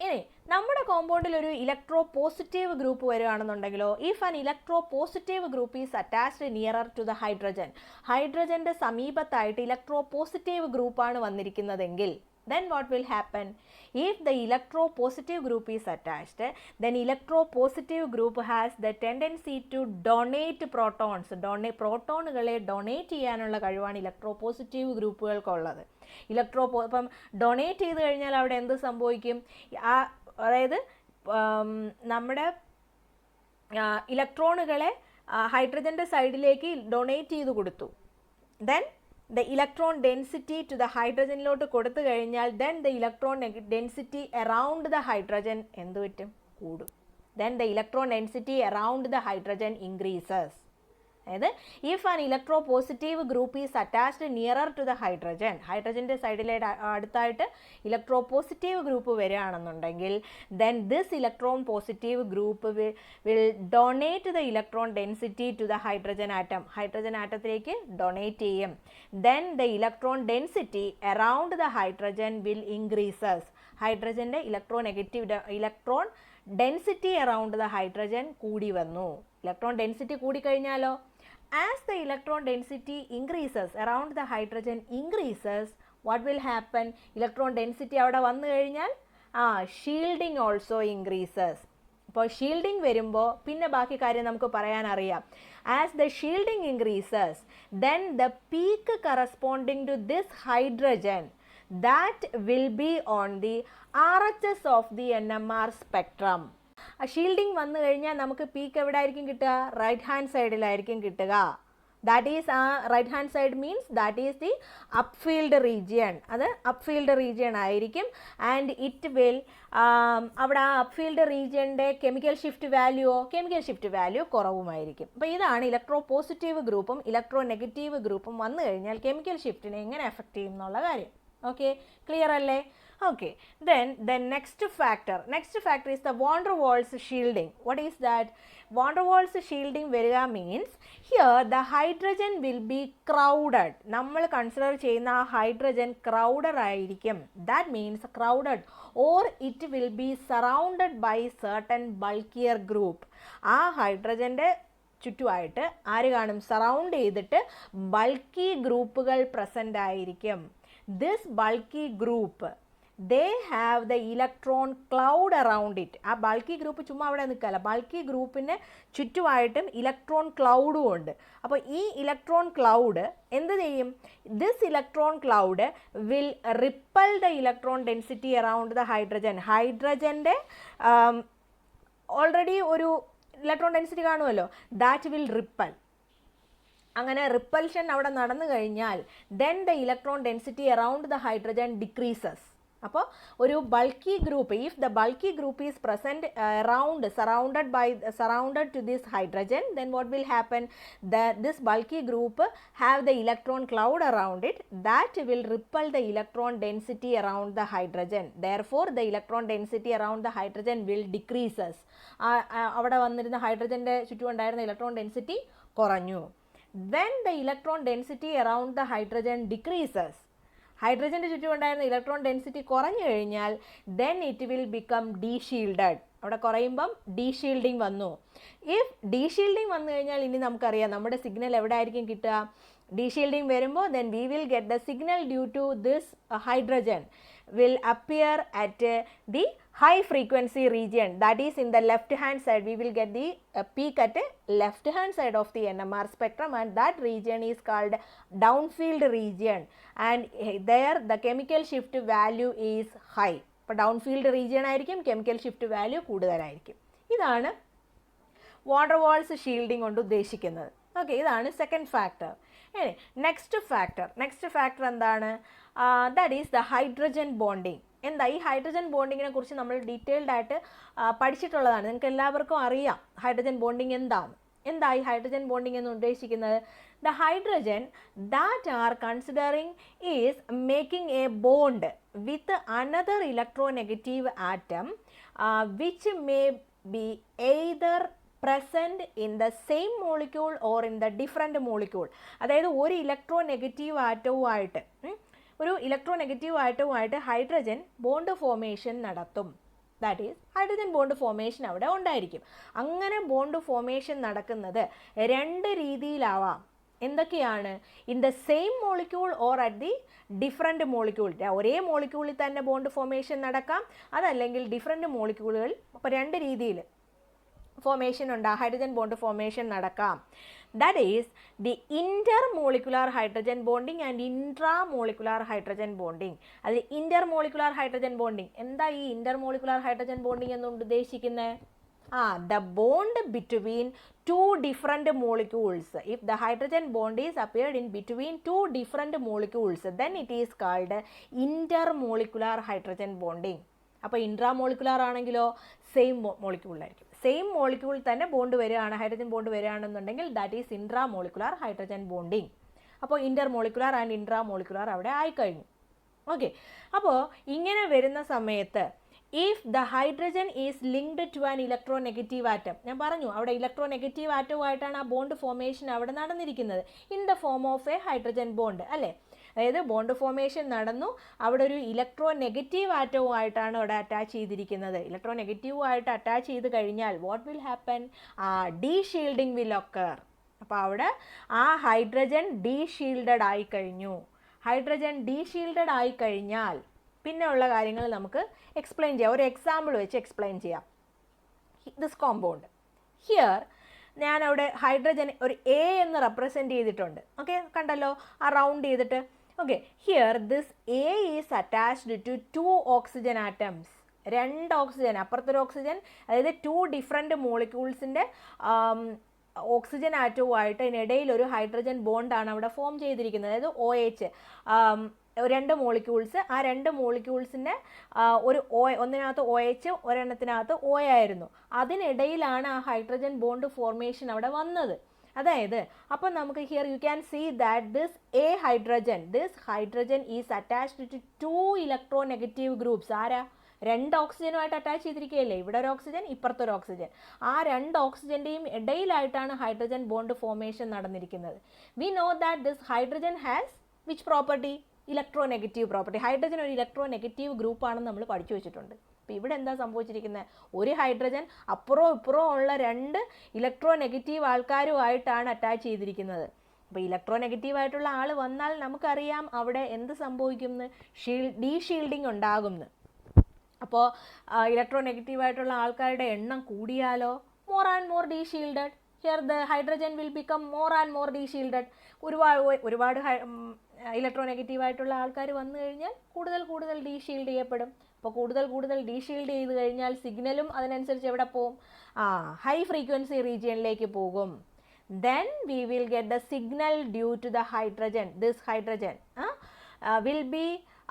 ഇനി നമ്മുടെ കോമ്പൗണ്ടിൽ ഒരു ഇലക്ട്രോ പോസിറ്റീവ് ഗ്രൂപ്പ് വരികയാണെന്നുണ്ടെങ്കിലോ? If an electro positive group is attached nearer to the hydrogen, ഹൈഡ്രജൻ്റെ സമീപത്തായിട്ട് ഇലക്ട്രോ പോസിറ്റീവ് ഗ്രൂപ്പാണ് വന്നിരിക്കുന്നതെങ്കിൽ then what will happen? If the electropositive group is attached, then electropositive group has the tendency to donate protons. പ്രോട്ടോണുകളെ ഡൊണേറ്റ് ചെയ്യാനുള്ള കഴിവാണ് ഇലക്ട്രോപോസിറ്റീവ് ഗ്രൂപ്പുകൾക്കുള്ളത്. ഇപ്പം ഡൊണേറ്റ് ചെയ്ത് കഴിഞ്ഞാൽ അവിടെ എന്ത് സംഭവിക്കും? അതായത് നമ്മുടെ ഇലക്ട്രോണുകളെ ഹൈഡ്രജൻ്റെ സൈഡിലേക്ക് ഡൊണേറ്റ് ചെയ്ത് കൊടുത്തു. then the electron density to the hydrogen ലോട്ട് കൊടുത്തു കഴിഞ്ഞാൽ then the electron density around the hydrogen എന്ത് പറ്റും? കൂടും. then the electron density around the hydrogen increases. അതായത് if an electropositive group is attached nearer to the hydrogen, ഹൈഡ്രജൻ്റെ സൈഡിലെ അടുത്തായിട്ട് ഇലക്ട്രോപോസിറ്റീവ് ഗ്രൂപ്പ് വരികയാണെന്നുണ്ടെങ്കിൽ then this electron positive group will donate the electron density to the hydrogen atom, hydrogen ആറ്റത്തിലേക്ക് ഡൊണേറ്റ് ചെയ്യും. Then the electron density around the hydrogen will increases, ഹൈഡ്രജൻ്റെ electron density around the hydrogen കൂടി വന്നു. ഇലക്ട്രോൺ ഡെൻസിറ്റി കൂടിക്കഴിഞ്ഞാലോ, as the electron density increases around the hydrogen increases, what will happen, electron density അവിടെ വന്നു കഴിഞ്ഞാൽ ഷീൽഡിങ് ഓൾസോ ഇൻക്രീസസ്. അപ്പോൾ ഷീൽഡിങ് വരുമ്പോൾ പിന്നെ ബാക്കി കാര്യം നമുക്ക് പറയാൻ അറിയാം. As the shielding increases then the peak corresponding to this hydrogen that will be on the RHS of the NMR spectrum. ആ ഷീൽഡിങ് വന്നു കഴിഞ്ഞാൽ നമുക്ക് പീക്ക് എവിടെ ആയിരിക്കും കിട്ടുക, റൈറ്റ് ഹാൻഡ് സൈഡിലായിരിക്കും കിട്ടുക. That is right hand side means that is the upfield region, അത് അപ്ഫീൽഡ് റീജിയൺ ആയിരിക്കും. ആൻഡ് ഇറ്റ് വിൽ അവിടെ ആ അപ്ഫീൽഡ് റീജിയൻ്റെ കെമിക്കൽ ഷിഫ്റ്റ് വാല്യൂ കുറവുമായിരിക്കും. അപ്പോൾ ഇതാണ് ഇലക്ട്രോ പോസിറ്റീവ് ഗ്രൂപ്പും ഇലക്ട്രോ നെഗറ്റീവ് ഗ്രൂപ്പും വന്നു കഴിഞ്ഞാൽ കെമിക്കൽ ഷിഫ്റ്റിനെ എങ്ങനെ എഫക്റ്റ് ചെയ്യും എന്നുള്ള കാര്യം. Okay, clear alle? Okay, then the next factor is the van der Waals shielding. What is that? Van der Waals shielding veriga means here the hydrogen will be crowded. നമ്മൾ കൺസിഡർ ചെയ്യുന്ന ആ ഹൈഡ്രജൻ ക്രൗഡഡ് ആയിരിക്കും. That means crowded or it will be surrounded by certain bulkier group. ആ ഹൈഡ്രജൻ്റെ ചുറ്റുമായിട്ട് ആര് കാണും, സറൗണ്ട് ചെയ്തിട്ട് ബൾക്കി ഗ്രൂപ്പുകൾ പ്രസൻ്റ് ആയിരിക്കും. This bulky group, they have the electron cloud around it. ആ ബൾക്കി ഗ്രൂപ്പ് ചുമ്മാ അവിടെ നിൽക്കല്ല, ബൾക്കി ഗ്രൂപ്പിന് ചുറ്റുമായിട്ടും ഇലക്ട്രോൺ ക്ലൗഡും ഉണ്ട്. അപ്പോൾ ഈ ഇലക്ട്രോൺ ക്ലൗഡ് എന്ത് ചെയ്യും, this electron cloud will repel the electron density around the hydrogen. ഹൈഡ്രജൻ്റെ ഓൾറെഡി ഒരു ഇലക്ട്രോൺ ഡെൻസിറ്റി കാണുമല്ലോ, ദാറ്റ് വിൽ റിപ്പൽ. അങ്ങനെ റിപ്പൽഷൻ അവിടെ നടന്നു കഴിഞ്ഞാൽ then the electron density around the hydrogen decreases. അപ്പോൾ ഒരു bulky group, if the bulky group is present surrounded to this hydrogen, then what will happen, this bulky group have the electron cloud around it that will repel the electron density around the hydrogen. Therefore the electron density around the hydrogen will decreases. അവിടെ വന്നിരുന്ന ഹൈഡ്രജൻ്റെ ചുറ്റുമുണ്ടായിരുന്ന ഇലക്ട്രോൺ ഡെൻസിറ്റി കുറഞ്ഞു. When the electron density around the hydrogen decreases, ഹൈഡ്രജൻ്റെ ചുറ്റുമുണ്ടായിരുന്ന ഇലക്ട്രോൺ ഡെൻസിറ്റി കുറഞ്ഞു കഴിഞ്ഞാൽ then it will become de-shielded. അവിടെ കുറയുമ്പം ഡീഷീൽഡിങ് വന്നു. ഇഫ് ഡീഷീൽഡിങ് വന്നു കഴിഞ്ഞാൽ ഇനി നമുക്കറിയാം നമ്മുടെ സിഗ്നൽ എവിടെ ആയിരിക്കും കിട്ടുക, ഡീഷീൽഡിങ് വരുമ്പോൾ then we will get the signal due to this hydrogen will appear at the high frequency region, that is in the left hand side. We will get the peak at left hand side of the NMR spectrum, and that region is called downfield region, and there the chemical shift value is high. അപ്പോൾ ഡൗൺഫീൽഡ് റീജിയൻ ആയിരിക്കും, കെമിക്കൽ ഷിഫ്റ്റ് വാല്യൂ കൂടുതലായിരിക്കും. ഇതാണ് വാൻ ഡർ വാൾസ് ഷീൽഡിംഗ് കൊണ്ട് ഉദ്ദേശിക്കുന്നത്. ഓക്കെ, ഇതാണ് സെക്കൻഡ് ഫാക്ടർ. ഇനി നെക്സ്റ്റ് ഫാക്ടർ എന്താണ്, that is the hydrogen bonding. എന്താ ഈ ഹൈഡ്രജൻ ബോണ്ടിങ്ങിനെ കുറിച്ച് നമ്മൾ ഡീറ്റെയിൽഡ് ആയിട്ട് പഠിച്ചിട്ടുള്ളതാണ്, നിങ്ങൾക്ക് എല്ലാവർക്കും അറിയാം ഹൈഡ്രജൻ ബോണ്ടിങ് എന്താ ഈ ഹൈഡ്രജൻ ബോണ്ടിങ് എന്ന് ഉദ്ദേശിക്കുന്നത്. The hydrogen that are considering is making A bond with another electronegative atom which may be either present in the same molecule or in the different molecule. അതായത് ഒരു ഇലക്ട്രോനെഗറ്റീവ് ആറ്റവുമായിട്ട് ഹൈഡ്രജൻ ബോണ്ട് ഫോർമേഷൻ നടത്തും. That is hydrogen bond formation അവിടെ ഉണ്ടായിരിക്കും. അങ്ങനെ ബോണ്ട് ഫോർമേഷൻ നടക്കുന്നത് രണ്ട് രീതിയിലാവാം. എന്തൊക്കെയാണ്, in the same molecule or at the different molecule. ഒരേ മോളിക്യൂളിൽ തന്നെ ബോണ്ട് ഫോർമേഷൻ നടക്കാം, അതല്ലെങ്കിൽ ഡിഫറെൻറ്റ് മോളിക്യൂളുകൾ. അപ്പോൾ രണ്ട് രീതിയിൽ ഫോർമേഷൻ ഉണ്ട്, ഹൈഡ്രജൻ ബോണ്ട് ഫോർമേഷൻ നടക്കാം. That is the intermolecular hydrogen bonding and intramolecular hydrogen bonding. അതിൽ ഇന്റർമോളിക്കുലാർ ഹൈഡ്രജൻ ബോണ്ടിങ്, എന്താ ഈ ഇന്റർമോളിക്കുലാർ ഹൈഡ്രജൻ ബോണ്ടിങ് എന്നുകൊണ്ട് ഉദ്ദേശിക്കുന്നത്, the bond between two different molecules. If the hydrogen bond is appeared in between two different molecules, then it is called intermolecular hydrogen bonding. അപ്പോൾ ഇൻട്രാമോളിക്കുലാർ ആണെങ്കിലോ സെയിം മോളിക്യൂളായിരിക്കും. സെയിം മോളിക്യൂൾ തന്നെ ബോണ്ട് വരികയാണ്, ഹൈഡ്രജൻ ബോണ്ട് വരികയാണെന്നുണ്ടെങ്കിൽ that is intramolecular hydrogen bonding. അപ്പോൾ ഇൻ്റർമോളിക്കുലാർ ആൻഡ് ഇൻട്രാമോളിക്കുലാർ അവിടെ ആയിക്കഴിഞ്ഞു. ഓക്കെ, അപ്പോൾ ഇങ്ങനെ വരുന്ന സമയത്ത് if the hydrogen is linked to an electronegative atom, ഞാൻ പറഞ്ഞു അവിടെ ഇലക്ട്രോനെഗറ്റീവ് ആറ്റവുമായിട്ടാണ് ആ ബോണ്ട് ഫോർമേഷൻ അവിടെ നടന്നിരിക്കുന്നത്, in the form of A hydrogen bond അല്ലേ. അതായത് ബോണ്ട് ഫോർമേഷൻ നടന്നു, അവിടെ ഒരു ഇലക്ട്രോനെഗറ്റീവ് ആറ്റവുമായിട്ടാണ് അവിടെ അറ്റാച്ച് ചെയ്തിരിക്കുന്നത്. ഇലക്ട്രോനെഗറ്റീവുമായിട്ട് അറ്റാച്ച് ചെയ്ത് കഴിഞ്ഞാൽ what will happen, D shielding will occur. അപ്പോൾ അവിടെ ആ ഹൈഡ്രജൻ ഡി ഷീൽഡഡ് ആയി കഴിഞ്ഞു. ഹൈഡ്രജൻ ഡി ഷീൽഡഡ് ആയി കഴിഞ്ഞാൽ പിന്നെ ഉള്ള കാര്യങ്ങൾ നമുക്ക് എക്സ്പ്ലെയിൻ ചെയ്യാം, ഒരു എക്സാമ്പിൾ വെച്ച് എക്സ്പ്ലെയിൻ ചെയ്യാം. ദിസ് കോമ്പൗണ്ട് ഹിയർ ഞാൻ അവിടെ ഹൈഡ്രജൻ ഒരു എ എന്ന് റെപ്രസെൻറ്റ് ചെയ്തിട്ടുണ്ട്. ഓക്കെ, കണ്ടല്ലോ ആ റൗണ്ട് ചെയ്തിട്ട്. Okay, here this a is attached to 2 oxygen atoms. 2 oxygen, അപ്പുറത്തൊരു ഓക്സിജൻ, അതായത് 2 ഡിഫറെൻറ്റ് മോളിക്യൂൾസിൻ്റെ ഓക്സിജൻ ആറ്റവുമായിട്ട് ഇതിനിടയിൽ ഒരു ഹൈഡ്രജൻ ബോണ്ടാണ് അവിടെ ഫോം ചെയ്തിരിക്കുന്നത്. അതായത് OH, 2 മോളിക്യൂൾസ്, ആ 2 മോളിക്യൂൾസിൻ്റെ ഒരു ഒന്നിനകത്ത് OH ഒരെണ്ണത്തിനകത്ത് O ആയിരുന്നു. അതിനിടയിലാണ് ആ ഹൈഡ്രജൻ ബോണ്ട് ഫോർമേഷൻ അവിടെ വന്നത്. അതായത് അപ്പം നമുക്ക് here you can see that this hydrogen is attached to 2 electronegative groups. ആരാ? 2 ഓക്സിജനുമായിട്ട് അറ്റാച്ച് ചെയ്തിരിക്കുകയല്ലേ, ഇവിടെ ഒരു ഓക്സിജൻ, ഇപ്പുറത്തൊരു ഓക്സിജൻ. ആ 2 ഓക്സിജൻ്റെയും ഇടയിലായിട്ടാണ് ഹൈഡ്രജൻ ബോണ്ട് ഫോർമേഷൻ നടന്നിരിക്കുന്നത്. We know that this hydrogen has which property? Electronegative property. Hydrogen ഒരു ഇലക്ട്രോനെഗറ്റീവ് ഗ്രൂപ്പാണെന്ന് നമ്മൾ പഠിച്ചു വെച്ചിട്ടുണ്ട്. അപ്പോൾ ഇവിടെ എന്താ സംഭവിച്ചിരിക്കുന്നത്? ഒരു ഹൈഡ്രജൻ അപ്പുറവും ഇപ്പുറവും ഉള്ള 2 ഇലക്ട്രോനെഗറ്റീവ് ആൾക്കാരുമായിട്ടാണ് അറ്റാച്ച് ചെയ്തിരിക്കുന്നത്. അപ്പോൾ ഇലക്ട്രോനെഗറ്റീവ് ആയിട്ടുള്ള ആൾ വന്നാൽ നമുക്കറിയാം അവിടെ എന്ത് സംഭവിക്കുമെന്ന്, ഡി ഷീൽഡിങ് ഉണ്ടാകുമെന്ന്. അപ്പോൾ ഇലക്ട്രോനെഗറ്റീവ് ആയിട്ടുള്ള ആൾക്കാരുടെ എണ്ണം കൂടിയാലോ, more and more deshielded. Here the hydrogen will become more and more deshielded. ഒരുപാട് ഇലക്ട്രോനെഗറ്റീവ് ആയിട്ടുള്ള ആൾക്കാർ വന്നു കഴിഞ്ഞാൽ കൂടുതൽ ഡി ഷീൽഡ് ചെയ്യപ്പെടും. അപ്പോൾ കൂടുതൽ ഡി ഷീൽഡ് ചെയ്ത് കഴിഞ്ഞാൽ സിഗ്നലും അതിനനുസരിച്ച് എവിടെ പോകും? ഹൈ ഫ്രീക്വൻസി റീജിയനിലേക്ക് പോകും. Then we will get the signal due to the hydrogen. This hydrogen will be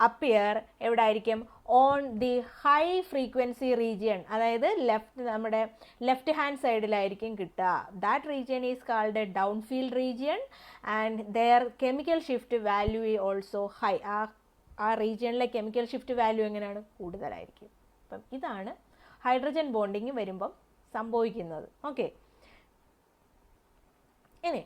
appear എവിടെ ആയിരിക്കും? On the high frequency region, അതായത് നമ്മുടെ ലെഫ്റ്റ് ഹാൻഡ് സൈഡിലായിരിക്കും കിട്ടുക. That region is called a down field region and there chemical shift value also high. ആ റീജിയനിലെ കെമിക്കൽ ഷിഫ്റ്റ് വാല്യൂ എങ്ങനെയാണ്? കൂടുതലായിരിക്കും. അപ്പം ഇതാണ് ഹൈഡ്രജൻ ബോണ്ടിങ് വരുമ്പം സംഭവിക്കുന്നത്. ഓക്കെ, ഇനി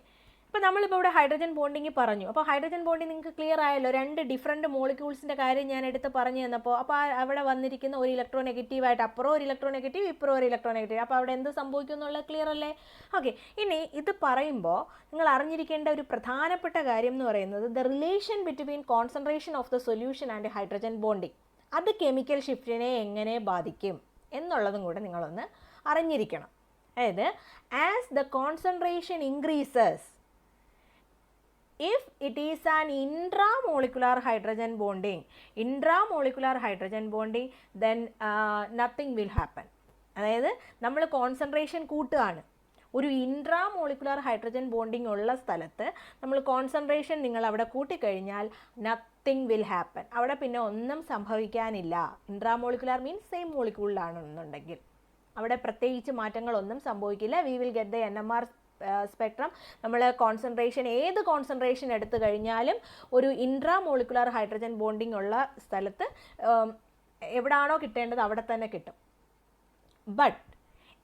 ഇപ്പോൾ നമ്മളിപ്പോൾ ഇവിടെ ഹൈഡ്രജൻ ബോണ്ടിങ് പറഞ്ഞു. അപ്പോൾ ഹൈഡ്രജൻ ബോണ്ടിങ് നിങ്ങൾക്ക് ക്ലിയർ ആയല്ലോ. 2 ഡിഫറെൻറ്റ് മോളിക്യൂൾസിൻ്റെ കാര്യം ഞാൻ എടുത്ത് പറഞ്ഞു തന്നപ്പോൾ, അപ്പോൾ അവിടെ വന്നിരിക്കുന്ന ഒരു ഇലക്ട്രോനെഗറ്റീവായിട്ട് അപ്പുറം ഒരു ഇലക്ട്രോനെഗറ്റീവ്, ഇപ്പുറം ഒരു ഇലക്ട്രോനെഗറ്റീവ്. അപ്പോൾ അവിടെ എന്ത് സംഭവിക്കും എന്നുള്ളത് ക്ലിയർ അല്ലേ? ഓക്കെ, ഇനി ഇത് പറയുമ്പോൾ നിങ്ങൾ അറിഞ്ഞിരിക്കേണ്ട ഒരു പ്രധാനപ്പെട്ട കാര്യം എന്ന് പറയുന്നത് the relation between concentration of the solution and hydrogen bonding. അത് കെമിക്കൽ ഷിഫ്റ്റിനെ എങ്ങനെ ബാധിക്കും എന്നുള്ളതും കൂടെ നിങ്ങളൊന്ന് അറിഞ്ഞിരിക്കണം. അതായത് as the concentration increases, if it is an intramolecular hydrogen bonding, then nothing will happen. അതായത് നമ്മൾ കോൺസെൻട്രേഷൻ കൂട്ടുകയാണ്. ഒരു ഇൻട്രാമോളിക്കുലാർ ഹൈഡ്രജൻ ബോണ്ടിങ് ഉള്ള സ്ഥലത്ത് നമ്മൾ കോൺസെൻട്രേഷൻ നിങ്ങൾ അവിടെ കൂട്ടിക്കഴിഞ്ഞാൽ നത്തിങ് വിൽ ഹാപ്പൻ. അവിടെ പിന്നെ ഒന്നും സംഭവിക്കാനില്ല. ഇൻട്രാമോളിക്കുലാർ മീൻസ് സെയിം മോളിക്യൂളിലാണെന്നുണ്ടെങ്കിൽ അവിടെ പ്രത്യേകിച്ച് മാറ്റങ്ങളൊന്നും സംഭവിക്കില്ല. V will get the NMR spectrum. നമ്മൾ ഏത് കോൺസെൻട്രേഷൻ എടുത്തു കഴിഞ്ഞാലും ഒരു ഇൻട്രാമോളിക്കുലാർ ഹൈഡ്രജൻ ബോണ്ടിങ് ഉള്ള സ്ഥലത്ത് എവിടാണോ കിട്ടേണ്ടത് അവിടെ തന്നെ കിട്ടും. But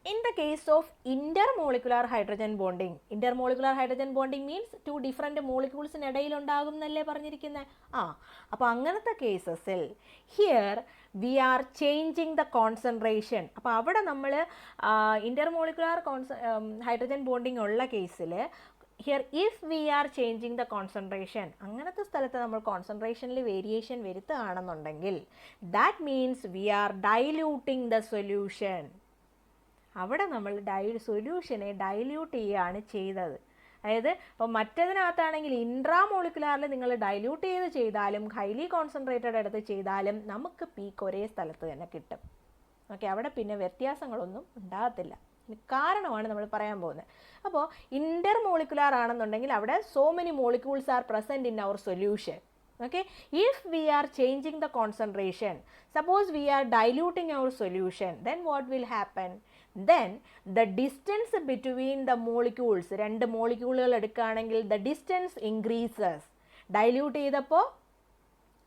in the case of intermolecular hydrogen bonding means 2 different molecules ഇടയിൽ ഉണ്ടാകും എന്നല്ലേ പറഞ്ഞിരിക്കുന്നത്. അപ്പോൾ അങ്ങനത്തെ കേസസിൽ here we are changing the concentration. അപ്പോൾ അവിടെ നമ്മൾ ഇൻ്റർമോളിക്കുലാർ ഹൈഡ്രജൻ ബോണ്ടിങ് ഉള്ള കേസിൽ here if we are changing the concentration, അങ്ങനത്തെ സ്ഥലത്ത് നമ്മൾ കോൺസെൻട്രേഷനിൽ വേരിയേഷൻ വരുത്തുകയാണെന്നുണ്ടെങ്കിൽ that means we are diluting the solution. അവിടെ നമ്മൾ സൊല്യൂഷനെ ഡൈല്യൂട്ട് ചെയ്യുകയാണ് ചെയ്തത്. അതായത് ഇപ്പോൾ മറ്റതിനകത്താണെങ്കിൽ ഇൻട്രാമോളിക്കുലാറിൽ നിങ്ങൾ ഡൈല്യൂട്ട് ചെയ്താലും ഹൈലി കോൺസെൻട്രേറ്റഡ് എടുത്ത് ചെയ്താലും നമുക്ക് പീക്ക് ഒരേ സ്ഥലത്ത് തന്നെ കിട്ടും. ഓക്കെ, അവിടെ പിന്നെ വ്യത്യാസങ്ങളൊന്നും ഉണ്ടാകത്തില്ല. കാരണമാണ് നമ്മൾ പറയാൻ പോകുന്നത്. അപ്പോൾ ഇന്റർമോളിക്കുലാർ ആണെന്നുണ്ടെങ്കിൽ അവിടെ so many molecules are present in our solution. Okay, if we are changing the concentration, suppose we are diluting our solution, then what will happen? Then the distance between the molecules, രണ്ട് മോളിക്യൂളുകൾ എടുക്കുകയാണെങ്കിൽ the distance increases. ഡൈല്യൂട്ട് ചെയ്തപ്പോൾ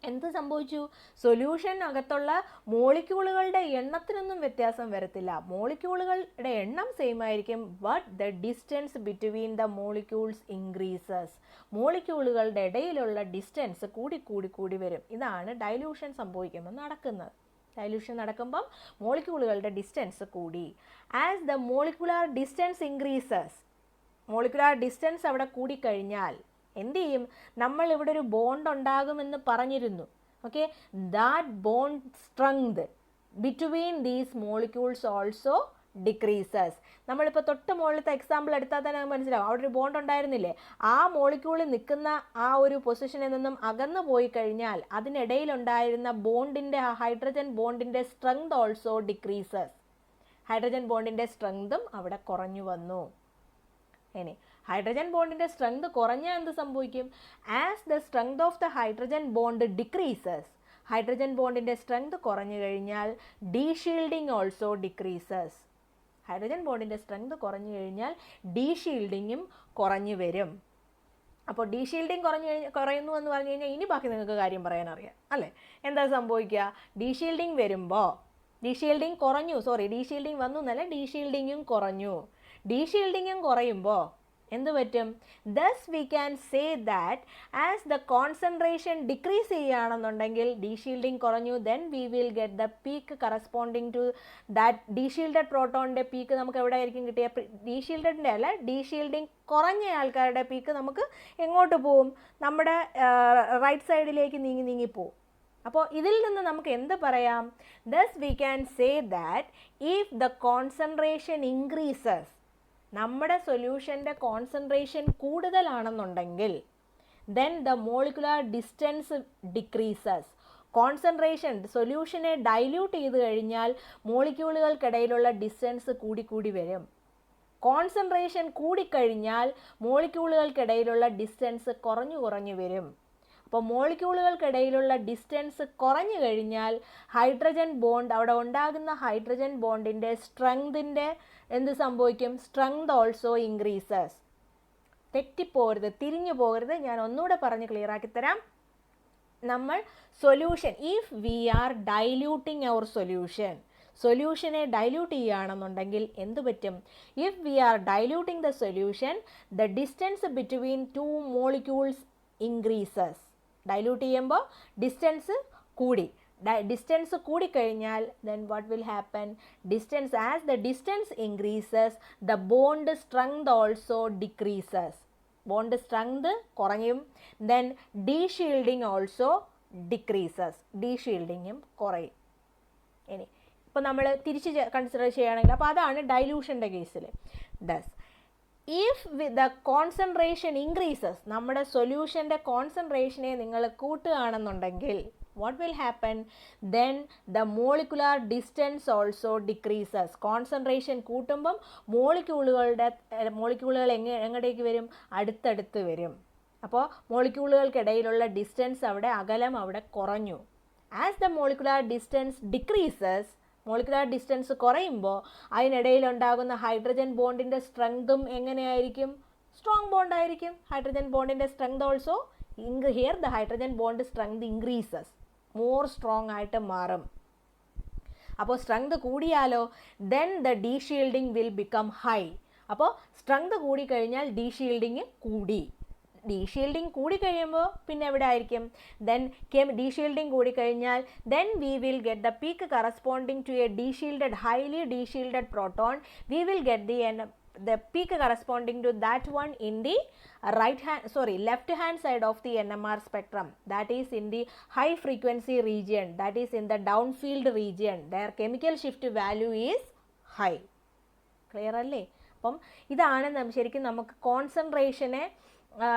എന്ത് സംഭവിച്ചു? സൊല്യൂഷൻ അകത്തുള്ള മോളിക്യൂളുകളുടെ എണ്ണത്തിനൊന്നും വ്യത്യാസം വരത്തില്ല. മോളിക്യൂളുകളുടെ എണ്ണം സെയിം ആയിരിക്കും, but the distance between the molecules increases. മോളിക്യൂളുകളുടെ ഇടയിലുള്ള ഡിസ്റ്റൻസ് കൂടി വരും. ഇതാണ് ഡൈല്യൂഷൻ സംഭവിക്കുമ്പോൾ നടക്കുന്നത്. ഡൈല്യൂഷൻ നടക്കുമ്പം മോളിക്യൂളുകളുടെ ഡിസ്റ്റൻസ് കൂടി. As the molecular distance increases, molecular distance അവിടെ കൂടിക്കഴിഞ്ഞാൽ എന്ത് ചെയ്യും? നമ്മൾ ഇവിടെ ഒരു ബോണ്ട് ഉണ്ടാകുമെന്ന് പറഞ്ഞിരുന്നു. Okay, that bond strength between these molecules also decreases. നമ്മളിപ്പോൾ തൊട്ട് മുകളിലത്തെ എക്സാമ്പിൾ എടുത്താൽ തന്നെ നമുക്ക് മനസ്സിലാവും, അവിടെ ഒരു ബോണ്ട് ഉണ്ടായിരുന്നില്ലേ? ആ മോളിക്യൂളിൽ നിൽക്കുന്ന ആ ഒരു പൊസിഷനിൽ നിന്നും അകന്നു പോയി കഴിഞ്ഞാൽ അതിനിടയിലുണ്ടായിരുന്ന ബോണ്ടിൻ്റെ, ഹൈഡ്രജൻ ബോണ്ടിൻ്റെ സ്ട്രെങ്ത് ഓൾസോ ഡിക്രീസസ്. ഹൈഡ്രജൻ ബോണ്ടിൻ്റെ സ്ട്രെങ്തും അവിടെ കുറഞ്ഞു വന്നു. ഇനി ഹൈഡ്രജൻ ബോണ്ടിൻ്റെ സ്ട്രെങ്ത് കുറഞ്ഞാൽ എന്ത് സംഭവിക്കും? As the strength of the hydrogen bond decreases, hydrogen ബോണ്ടിൻ്റെ സ്ട്രെങ്ത് കുറഞ്ഞു കഴിഞ്ഞാൽ ഡീഷീൽഡിങ് ഓൾസോ ഡിക്രീസസ്. ഹൈഡ്രജൻ ബോണ്ടിൻ്റെ സ്ട്രെങ്ത് കുറഞ്ഞു കഴിഞ്ഞാൽ ഡീഷീൽഡിങ്ങും കുറഞ്ഞു വരും. അപ്പോൾ ഡീഷീൽഡിങ് കുറയുന്നു എന്ന് പറഞ്ഞു കഴിഞ്ഞാൽ ഇനി ബാക്കി നിങ്ങൾക്ക് കാര്യം പറയാൻ അറിയാം അല്ലേ? എന്താ സംഭവിക്കുക? ഡീഷീൽഡിങ് വരുമ്പോൾ, ഡീഷീൽഡിങ് കുറഞ്ഞു, ഡീഷീൽഡിങ് വന്നു എന്നല്ല, ഡീഷീൽഡിങ്ങും കുറഞ്ഞു. ഡീഷീൽഡിങ്ങും കുറയുമ്പോൾ എന്ത് പറ്റും? Thus we can say that as the concentration decrease ചെയ്യുകയാണെന്നുണ്ടെങ്കിൽ ഡീഷീൽഡിങ് കുറഞ്ഞു, then we will get the peak corresponding to that deshielded പ്രോട്ടോണിൻ്റെ പീക്ക് നമുക്ക് എവിടെ ആയിരിക്കും കിട്ടിയ? ഡീഷീൽഡഡിൻ്റെ അല്ല, ഡീഷീൽഡിങ് കുറഞ്ഞ ആൾക്കാരുടെ പീക്ക് നമുക്ക് എങ്ങോട്ട് പോവും? നമ്മുടെ റൈറ്റ് സൈഡിലേക്ക് നീങ്ങിപ്പോവും. അപ്പോൾ ഇതിൽ നിന്ന് നമുക്ക് എന്ത് പറയാം? Thus we can say that if the concentration increases, നമ്മുടെ സൊല്യൂഷൻ്റെ കോൺസെൻട്രേഷൻ കൂടുതലാണെന്നുണ്ടെങ്കിൽ then the molecular distance decreases. Concentration, സൊല്യൂഷനെ ഡൈല്യൂട്ട് ചെയ്ത് കഴിഞ്ഞാൽ മോളിക്യൂളുകൾക്കിടയിലുള്ള ഡിസ്റ്റൻസ് കൂടി വരും. കോൺസെൻട്രേഷൻ കൂടിക്കഴിഞ്ഞാൽ മോളിക്യൂളുകൾക്കിടയിലുള്ള ഡിസ്റ്റൻസ് കുറഞ്ഞു വരും. അപ്പോൾ മോളിക്യൂളുകൾക്കിടയിലുള്ള ഡിസ്റ്റൻസ് കുറഞ്ഞു കഴിഞ്ഞാൽ ഹൈഡ്രജൻ ബോണ്ട്, അവിടെ ഉണ്ടാകുന്ന ഹൈഡ്രജൻ ബോണ്ടിൻ്റെ സ്ട്രെങ്തിൻ്റെ എന്ത് സംഭവിക്കും? Strength also increases. തെറ്റിപ്പോകരുത്, തിരിഞ്ഞു പോകരുത്. ഞാൻ ഒന്നുകൂടെ പറഞ്ഞ് ക്ലിയർ ആക്കി തരാം. നമ്മൾ solution, if we are diluting our സൊല്യൂഷനെ ഡൈല്യൂട്ട് ചെയ്യുകയാണെന്നുണ്ടെങ്കിൽ എന്ത് പറ്റും? If we are diluting the solution, the distance between two molecules increases. Dilute ചെയ്യുമ്പോൾ ഡിസ്റ്റൻസ് കൂടി. ഡിസ്റ്റൻസ് കൂടിക്കഴിഞ്ഞാൽ then what will happen? Distance, as the distance increases the bond strength also decreases. Bond strength കുറയും. Then deshielding also decreases. ഡീഷീൽഡിങ്ങും കുറയും. ഇനി ഇപ്പോൾ നമ്മൾ തിരിച്ച് കൺസിഡർ ചെയ്യുകയാണെങ്കിൽ, അപ്പോൾ അതാണ് ഡൈല്യൂഷൻ്റെ കേസിൽ. Thus if the concentration increases, നമ്മുടെ സൊല്യൂഷൻ്റെ കോൺസെൻട്രേഷനെ നിങ്ങൾ കൂട്ടുകയാണെന്നുണ്ടെങ്കിൽ what will happen? Then the molecular distance also decreases. Concentration കൂട്ടുമ്പം മോളിക്യൂളുകൾ എങ്ങോട്ടേക്ക് വരും? അടുത്തടുത്ത് വരും. അപ്പോൾ മോളിക്യൂളുകൾക്കിടയിലുള്ള ഡിസ്റ്റൻസ്, അകലം അവിടെ കുറഞ്ഞു. As the molecular distance decreases, molecular distance കുറയുമ്പോൾ അതിനിടയിലുണ്ടാകുന്ന ഹൈഡ്രജൻ ബോണ്ടിൻ്റെ സ്ട്രെങ്തും എങ്ങനെയായിരിക്കും? സ്ട്രോങ് ബോണ്ടായിരിക്കും. ഹൈഡ്രജൻ ബോണ്ടിൻ്റെ strength also here the hydrogen bond strength increases, more strong ആയിട്ട് മാറും. അപ്പോൾ സ്ട്രെങ്ത് കൂടിയാലോ? Then the ഡീഷീൽഡിങ് will become high. അപ്പോൾ സ്ട്രെങ്ത് കൂടിക്കഴിഞ്ഞാൽ ഡീഷീൽഡിങ് കൂടി. ഡീഷീൽഡിങ് കൂടിക്കഴിയുമ്പോൾ പിന്നെ എവിടെ ആയിരിക്കും? ദെൻ ഡീഷീൽഡിങ് കൂടിക്കഴിഞ്ഞാൽ then we will get the peak corresponding to a deshielded, highly deshielded proton. We will get the peak corresponding to that one in the left hand side of the NMR spectrum, that is in the high frequency region, that is in the downfield region. Their chemical shift value is high. Clear അല്ലേ? അപ്പം ഇതാണ് ശരിക്കും നമുക്ക് കോൺസെൻട്രേഷനെ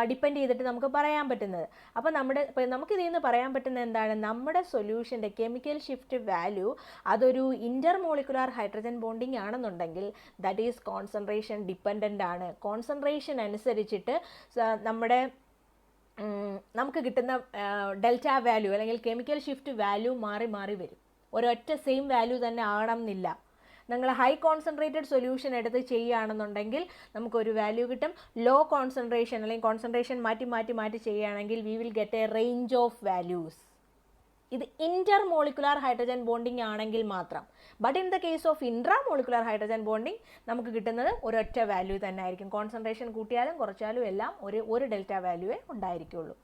ഡിപ്പെൻഡ് ചെയ്തിട്ട് നമുക്ക് പറയാൻ പറ്റുന്നത്. അപ്പോൾ നമുക്കിതിൽ നിന്ന് പറയാൻ പറ്റുന്നത് എന്താണ്? നമ്മുടെ സൊല്യൂഷൻ്റെ കെമിക്കൽ ഷിഫ്റ്റ് വാല്യൂ അതൊരു ഇൻ്റർമോളിക്കുലാർ ഹൈഡ്രജൻ ബോണ്ടിങ് ആണെന്നുണ്ടെങ്കിൽ ദാറ്റ് ഈസ് കോൺസെൻട്രേഷൻ ഡിപ്പെൻഡൻ്റ് ആണ്. കോൺസെൻട്രേഷൻ അനുസരിച്ചിട്ട് നമ്മുടെ നമുക്ക് കിട്ടുന്ന ഡെൽറ്റ വാല്യൂ അല്ലെങ്കിൽ കെമിക്കൽ ഷിഫ്റ്റ് വാല്യൂ മാറി മാറി വരും. ഒരൊറ്റ സെയിം വാല്യൂ തന്നെ ആകണം എന്നില്ല. നിങ്ങൾ ഹൈ കോൺസെൻട്രേറ്റഡ് സൊല്യൂഷൻ എടുത്ത് ചെയ്യുകയാണെന്നുണ്ടെങ്കിൽ നമുക്കൊരു വാല്യൂ കിട്ടും. ലോ കോൺസെൻട്രേഷൻ അല്ലെങ്കിൽ കോൺസെൻട്രേഷൻ മാറ്റി മാറ്റി മാറ്റി ചെയ്യുകയാണെങ്കിൽ V will get A range of values. ഇത് ഇന്റർ മോളിക്കുലാർ ഹൈഡ്രജൻ ബോണ്ടിങ് ആണെങ്കിൽ മാത്രം. But in the case of intra molecular hydrogen bonding നമുക്ക് കിട്ടുന്നത് ഒരൊറ്റ വാല്യൂ തന്നെ ആയിരിക്കും. കോൺസെൻട്രേഷൻ കൂട്ടിയാലും കുറച്ചാലും എല്ലാം ഒരു ഡെൽറ്റ വാല്യൂവേ ഉണ്ടായിരിക്കുള്ളൂ.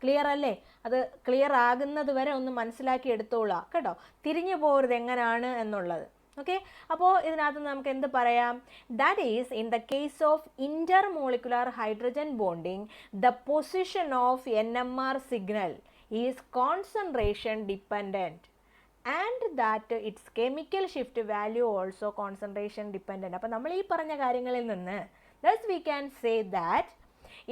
ക്ലിയർ അല്ലേ? അത് ക്ലിയർ ആകുന്നത് വരെ ഒന്ന് മനസ്സിലാക്കി എടുത്തോളാം കേട്ടോ, തിരിഞ്ഞു പോകരുത് എങ്ങനെയാണ് എന്നുള്ളത്. ഓക്കെ, അപ്പോൾ ഇതിനകത്ത് നമുക്ക് എന്ത് പറയാം? That is in the case of Inter molecular hydrogen bonding the position of NMR signal is concentration dependent and that its chemical shift value also concentration dependent. അപ്പോൾ നമ്മൾ ഈ പറഞ്ഞ കാര്യങ്ങളിൽ നിന്ന് thus we can say that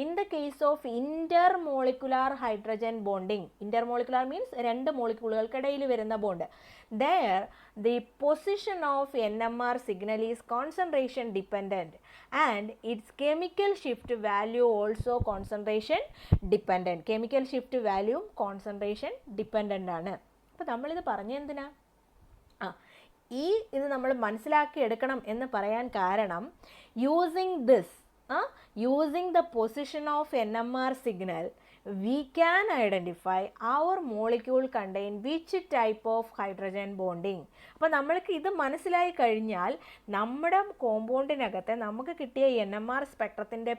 in the case of intermolecular hydrogen bonding, intermolecular means രണ്ട് മോളിക്യൂളുകൾക്കിടയിൽ വരുന്ന bond, there the position of NMR signal is concentration dependent and its chemical shift value also concentration dependent. chemical shift value concentration dependent ആണ്. അപ്പോൾ നമ്മളിത് പറഞ്ഞെന്തിനാ? ഇത് നമ്മൾ മനസ്സിലാക്കി എടുക്കണം എന്ന് പറയാൻ കാരണം using the position of NMR signal we can identify our molecule contain which type of hydrogen bonding. അപ്പോൾ നമ്മൾക്ക് ഇത് മനസ്സിലായി കഴിഞ്ഞാൽ നമ്മുടെ കോമ്പൗണ്ടിനകത്തെ നമുക്ക് കിട്ടിയ NMR സ്പെക്ട്രത്തിൻ്റെ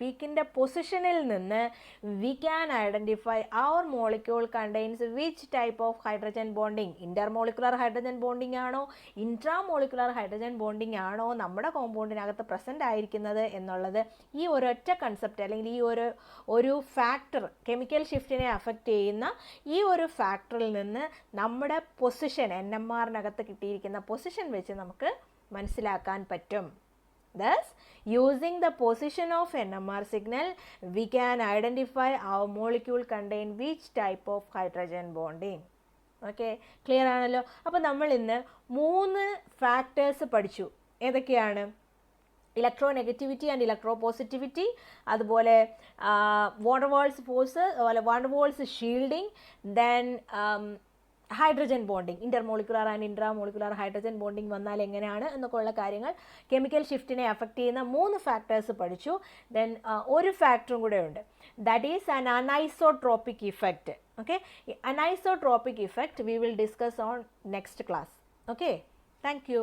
പീക്കിൻ്റെ പൊസിഷനിൽ നിന്ന് we can identify our molecule contains which type of hydrogen bonding. intermolecular hydrogen bonding ആണോ intramolecular hydrogen bonding ആണോ നമ്മുടെ കോമ്പൗണ്ടിനകത്ത് പ്രസൻ്റ് ആയിരിക്കുന്നത് എന്നുള്ളത് ഈ ഒരൊറ്റ കൺസെപ്റ്റ് അല്ലെങ്കിൽ ഈ ഒരു ഫാക്ടർ, കെമിക്കൽ ഷിഫ്റ്റിനെ അഫക്റ്റ് ചെയ്യുന്ന ഈ ഒരു ഫാക്ടറിൽ നിന്ന് നമ്മുടെ പൊസിഷൻ, NMRനകത്ത് കിട്ടിയിരിക്കുന്ന പൊസിഷൻ വെച്ച് നമുക്ക് മനസ്സിലാക്കാൻ പറ്റും. Thus, using the position of NMR signal, we can identify our molecule contain which type of hydrogen bonding. Okay, clear ആണല്ലോ? അപ്പോൾ നമ്മൾ ഇന്ന് 3 ഫാക്ടേഴ്സ് പഠിച്ചു. ഏതൊക്കെയാണ്? ഇലക്ട്രോനെഗറ്റിവിറ്റി ആൻഡ് ഇലക്ട്രോപോസിറ്റിവിറ്റി, അതുപോലെ വാൾസ് ഫോഴ്സ്, അതുപോലെ Waals shielding, then hydrogen bonding, intermolecular and intramolecular hydrogen bonding വന്നാൽ എങ്ങനെയാണ് എന്നൊക്കെയുള്ള കാര്യങ്ങൾ, കെമിക്കൽ ഷിഫ്റ്റിനെ അഫക്റ്റ് ചെയ്യുന്ന 3 ഫാക്ടേഴ്സ് പഠിച്ചു. ദെൻ ഒരു ഫാക്ടറും കൂടെ ഉണ്ട്, that is an anisotropic effect. Okay, anisotropic effect we will discuss on next class. Okay, thank you.